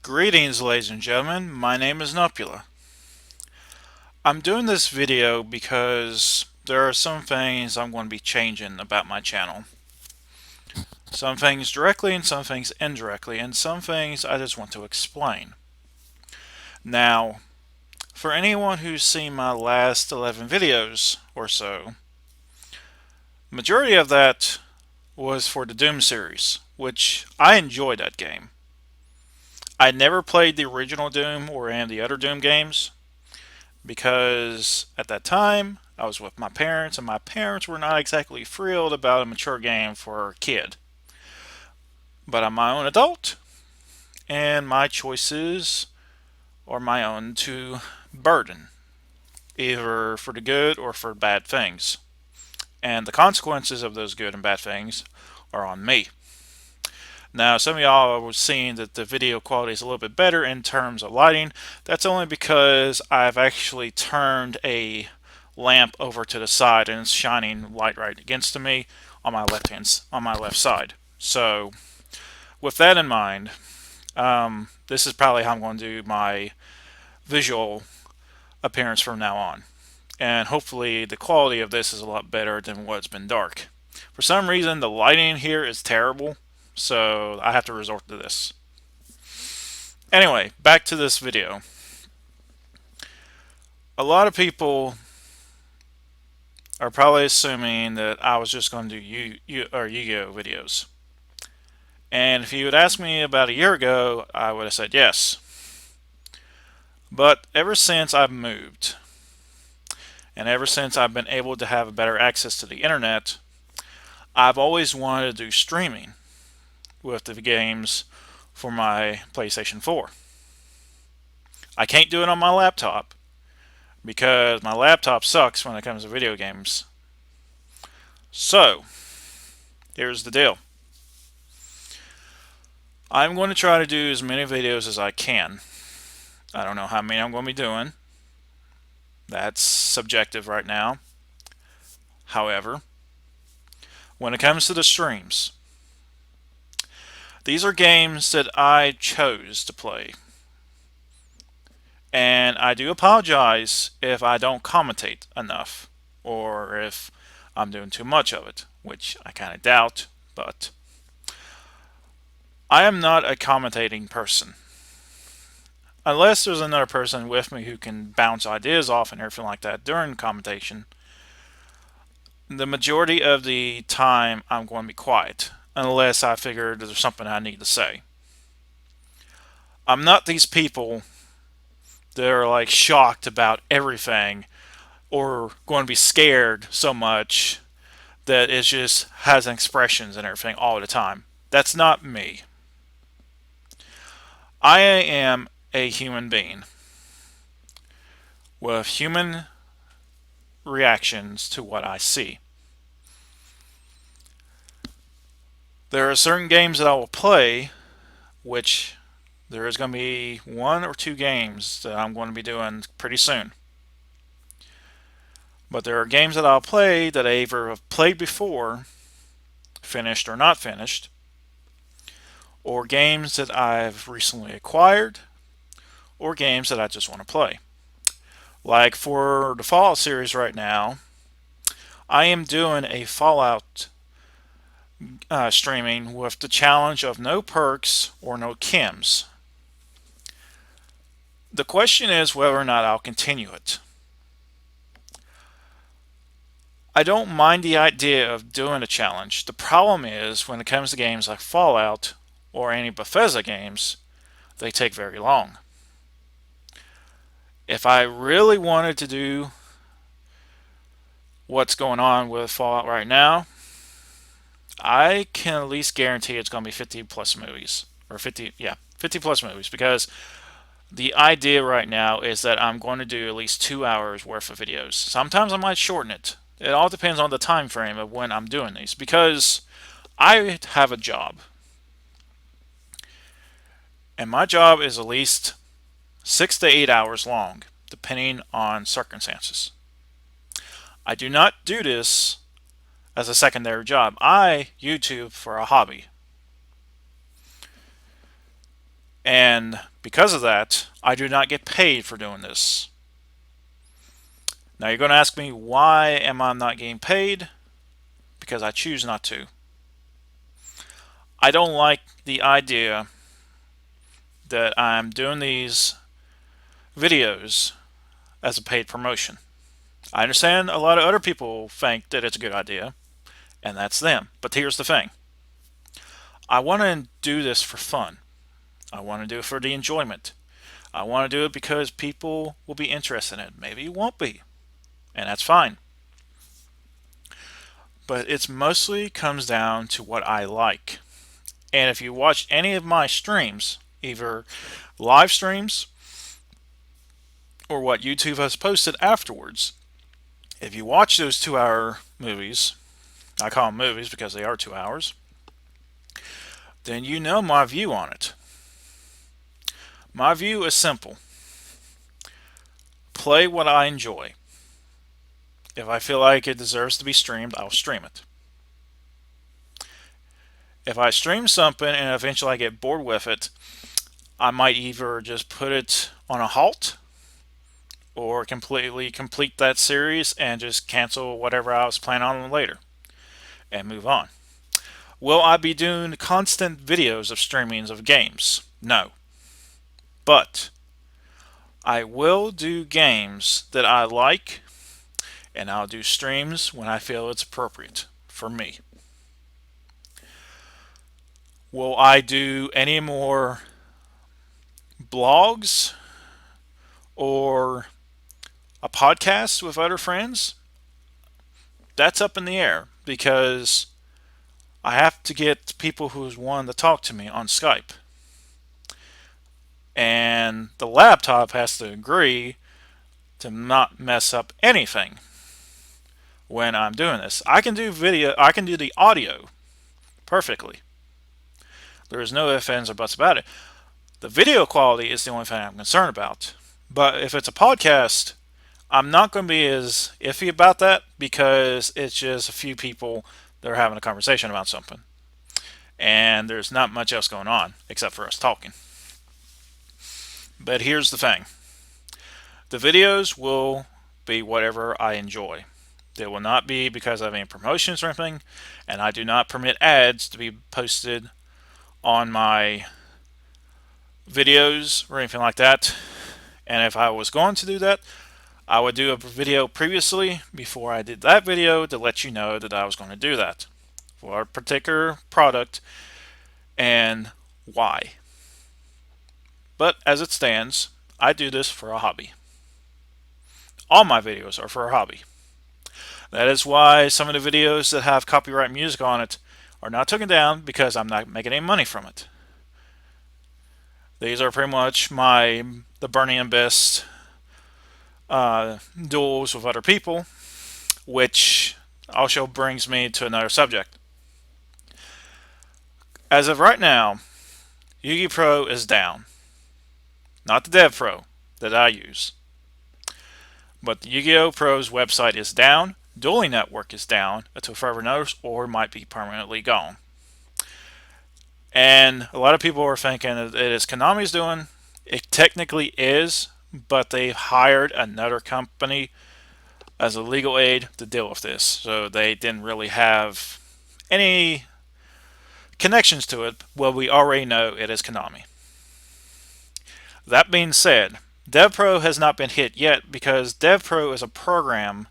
Greetings, ladies and gentlemen. My name is Nupula. I'm doing this video because there are some things I'm going to be changing about my channel. Some things directly and some things indirectly, and some things I just want to explain. Now, for anyone who's seen my last 11 videos or so, majority of that was for the Doom series, which I enjoyed that game. I never played the original Doom or any of the other Doom games, because at that time I was with my parents, and my parents were not exactly thrilled about a mature game for a kid. But I'm my own adult, and my choices are my own to burden, either for the good or for bad things. And the consequences of those good and bad things are on me. Now, some of y'all are seeing that the video quality is a little bit better in terms of lighting. That's only because I've actually turned a lamp over to the side and it's shining light right against me on my left side. So, with that in mind, this is probably how I'm going to do my visual appearance from now on. And hopefully, the quality of this is a lot better than what's been dark. For some reason, the lighting here is terrible, so I have to resort to this. Anyway, back to this video. A lot of people are probably assuming that I was just going to do Yu-Gi-Oh videos. And if you had asked me about a year ago, I would have said yes. But ever since I've moved, and ever since I've been able to have better access to the internet, I've always wanted to do streaming with the games for my PlayStation 4. I can't do it on my laptop because my laptop sucks when it comes to video games. So, here's the deal. I'm going to try to do as many videos as I can. I don't know how many I'm going to be doing. That's subjective right now. However, when it comes to the streams, these are games that I chose to play. And I do apologize if I don't commentate enough, or if I'm doing too much of it, which I kind of doubt, but I am not a commentating person. Unless there's another person with me who can bounce ideas off and everything like that during commentation, the majority of the time I'm going to be quiet, unless I figure there's something I need to say. I'm not these people that are like shocked about everything or going to be scared so much that it just has expressions and everything all the time. That's not me. I am a human being with human reactions to what I see. There are certain games that I will play, which there is going to be one or two games that I'm going to be doing pretty soon. But there are games that I'll play that I either have played before, finished or not finished, or games that I've recently acquired, or games that I just want to play. Like for the Fallout series right now, I am doing a Fallout streaming with the challenge of no perks or no chems. The question is whether or not I'll continue it. I don't mind the idea of doing a challenge. The problem is when it comes to games like Fallout or any Bethesda games, they take very long. If I really wanted to do what's going on with Fallout right now, I can at least guarantee it's going to be 50 plus movies. Or 50 plus movies, because the idea right now is that I'm going to do at least 2 hours worth of videos. Sometimes I might shorten it. It all depends on the time frame of when I'm doing these, because I have a job. And my job is at least 6 to 8 hours long, depending on circumstances. I do not do this as a secondary job. I YouTube for a hobby. And because of that, I do not get paid for doing this. Now you're going to ask me, why am I not getting paid? Because I choose not to. I don't like the idea that I'm doing these videos as a paid promotion. I understand a lot of other people think that it's a good idea, and that's them. But here's the thing. I want to do this for fun. I want to do it for the enjoyment. I want to do it because people will be interested in it. Maybe you won't be, and that's fine. But it mostly comes down to what I like. And if you watch any of my streams, either live streams or what YouTube has posted afterwards, if you watch those 2-hour movies, I call them movies because they are 2 hours, then you know my view on it. My view is simple. Play what I enjoy. If I feel like it deserves to be streamed, I'll stream it. If I stream something and eventually I get bored with it, I might either just put it on a halt or completely complete that series and just cancel whatever I was planning on later and move on. Will I be doing constant videos of streamings of games? No. But I will do games that I like, and I'll do streams when I feel it's appropriate for me. Will I do any more blogs or a podcast with other friends? That's up in the air because I have to get people who's wanting to talk to me on Skype. And the laptop has to agree to not mess up anything when I'm doing this. I can do video, I can do the audio perfectly. There is no ifs, ands, or buts about it. The video quality is the only thing I'm concerned about. But if it's a podcast, I'm not going to be as iffy about that because it's just a few people that are having a conversation about something. And there's not much else going on except for us talking. But here's the thing. The videos will be whatever I enjoy. They will not be because I have any promotions or anything, and I do not permit ads to be posted on my videos or anything like that. And if I was going to do that, I would do a video previously before I did that video to let you know that I was going to do that for a particular product and why. But as it stands, I do this for a hobby. All my videos are for a hobby. That is why some of the videos that have copyright music on it are not taken down because I'm not making any money from it. These are pretty much the Burning Abyss duels with other people, which also brings me to another subject. As of right now, Yu-Gi Pro is down. Not the Dev Pro that I use. But the Yu-Gi-Oh! Pro's website is down. Dueling Network is down until further notice, or might be permanently gone. And a lot of people are thinking that it is Konami's doing. It technically is, but they've hired another company as a legal aid to deal with this. So they didn't really have any connections to it. Well, we already know it is Konami. That being said, DevPro has not been hit yet because DevPro is a program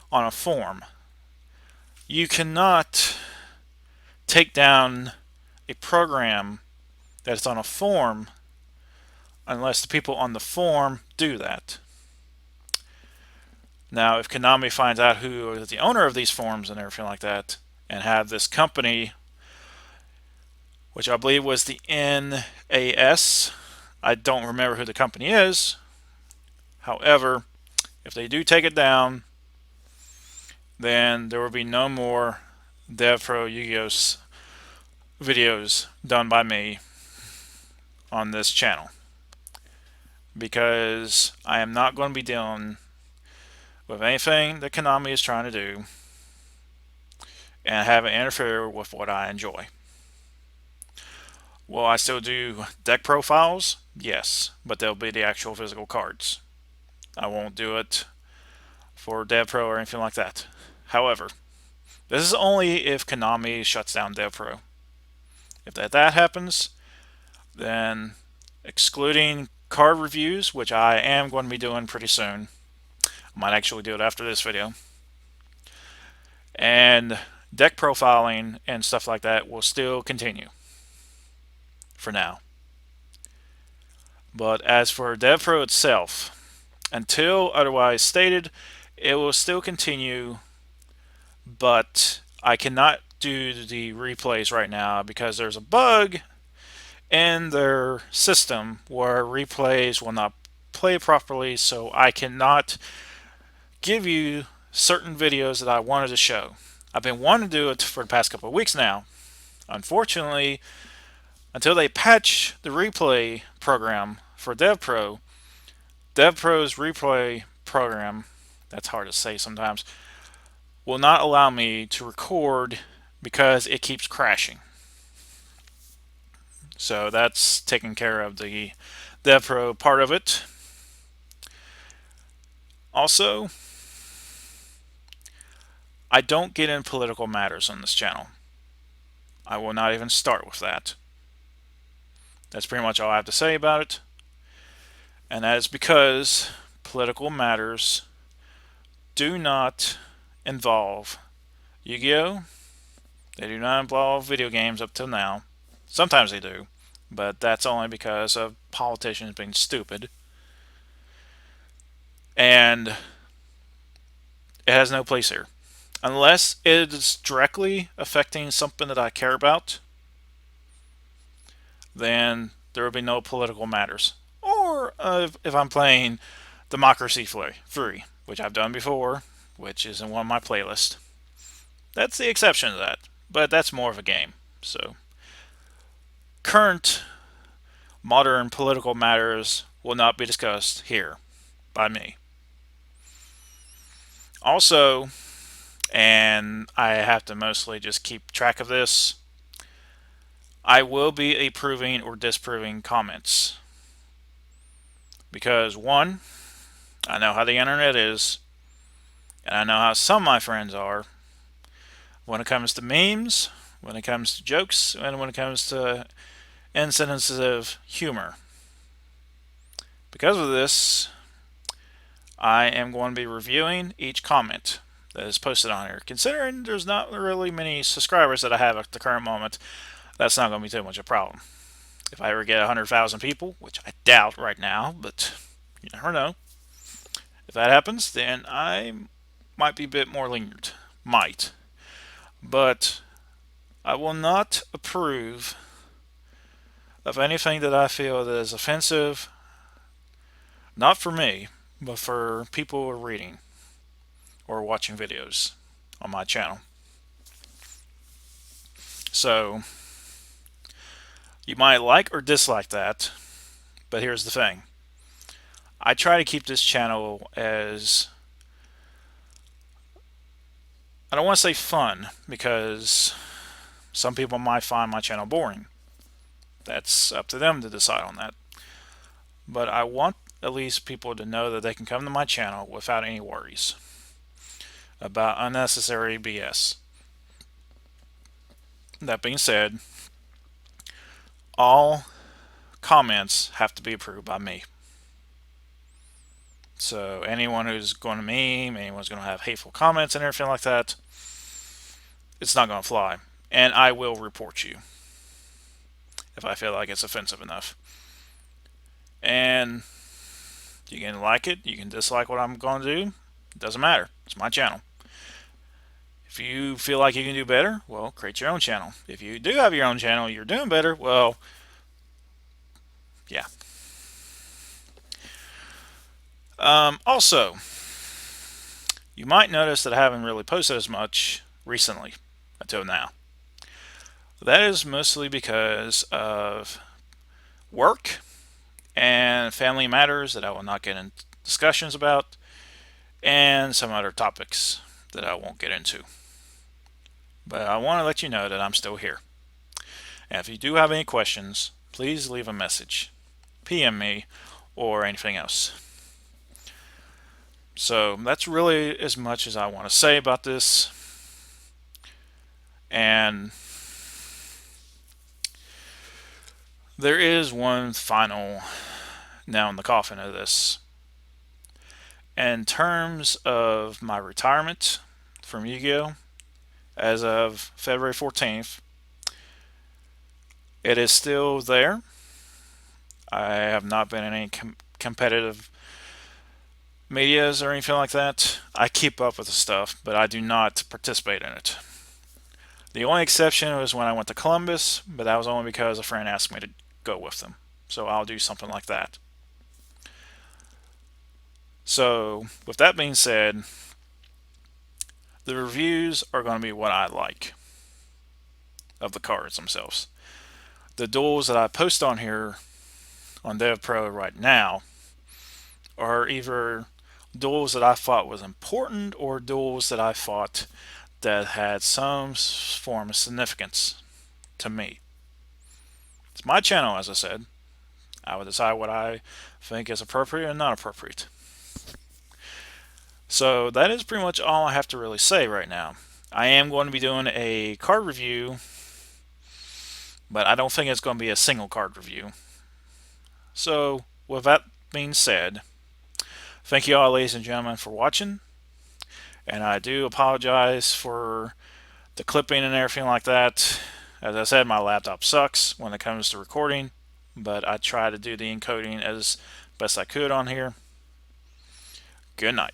on a form. You cannot take down a program that's on a form unless the people on the form do that. Now, if Konami finds out who is the owner of these forms and everything like that, and have this company, which I believe was the NAS, I don't remember who the company is. However, if they do take it down, then there will be no more DevPro Yu-Gi-Oh! Videos done by me on this channel. Because I am not going to be dealing with anything that Konami is trying to do and have it interfere with what I enjoy. Will I still do deck profiles? Yes, but they'll be the actual physical cards. I won't do it for DevPro or anything like that. However, this is only if Konami shuts down DevPro. If that happens, then excluding card reviews, which I am going to be doing pretty soon, I might actually do it after this video, and deck profiling and stuff like that will still continue for now. But as for DevPro itself, until otherwise stated, it will still continue, but I cannot do the replays right now because there's a bug in their system where replays will not play properly, so I cannot give you certain videos that I wanted to show. I've been wanting to do it for the past couple of weeks now. Unfortunately, until they patch the replay program for DevPro, DevPro's replay program, that's hard to say sometimes, will not allow me to record because it keeps crashing. So that's taking care of the DevPro part of it. Also, I don't get in political matters on this channel. I will not even start with that. That's pretty much all I have to say about it. And that is because political matters do not involve Yu-Gi-Oh! They do not involve video games up till now. Sometimes they do, but that's only because of politicians being stupid. And it has no place here. Unless it is directly affecting something that I care about, then there will be no political matters. Or if I'm playing Democracy Free, which I've done before, which is in one of my playlists. That's the exception to that, but that's more of a game. So, current modern political matters will not be discussed here by me. Also, and I have to mostly just keep track of this, I will be approving or disproving comments. Because, one, I know how the internet is, and I know how some of my friends are when it comes to memes, when it comes to jokes, and when it comes to incidences of humor. Because of this, I am going to be reviewing each comment that is posted on here. Considering there's not really many subscribers that I have at the current moment, that's not going to be too much a problem. If I ever get 100,000 people, which I doubt right now, but you never know. If that happens, then I might be a bit more lenient. Might. But I will not approve of anything that I feel that is offensive, not for me, but for people who are reading or watching videos on my channel. So, you might like or dislike that, but here's the thing. I try to keep this channel as, I don't want to say fun, because some people might find my channel boring. That's up to them to decide on that. But I want at least people to know that they can come to my channel without any worries about unnecessary BS. That being said, all comments have to be approved by me. So anyone who's going to meme, anyone's going to have hateful comments and everything like that, it's not going to fly. And I will report you if I feel like it's offensive enough. And you can like it, you can dislike what I'm going to do. It doesn't matter. It's my channel. If you feel like you can do better, well, create your own channel. If you do have your own channel, you're doing better, well, yeah. Also, you might notice that I haven't really posted as much recently until now. That is mostly because of work and family matters that I will not get into discussions about, and some other topics that I won't get into. But I want to let you know that I'm still here. And if you do have any questions, please leave a message, PM me, or anything else. So that's really as much as I want to say about this. And there is one final nail in the coffin of this. In terms of my retirement from Yu-Gi-Oh! As of February 14th, it is still there. I have not been in any competitive medias or anything like that. I keep up with the stuff, but I do not participate in it. The only exception was when I went to Columbus, but that was only because a friend asked me to go with them. So I'll do something like that. So, with that being said, the reviews are going to be what I like of the cards themselves. The duels that I post on here on DevPro right now are either duels that I thought was important or duels that I thought that had some form of significance to me. It's my channel, as I said. I would decide what I think is appropriate and not appropriate. So that is pretty much all I have to really say right now. I am going to be doing a card review, but I don't think it's going to be a single card review. So with that being said, thank you all, ladies and gentlemen, for watching. And I do apologize for the clipping and everything like that. As I said, my laptop sucks when it comes to recording, but I try to do the encoding as best I could on here. Good night.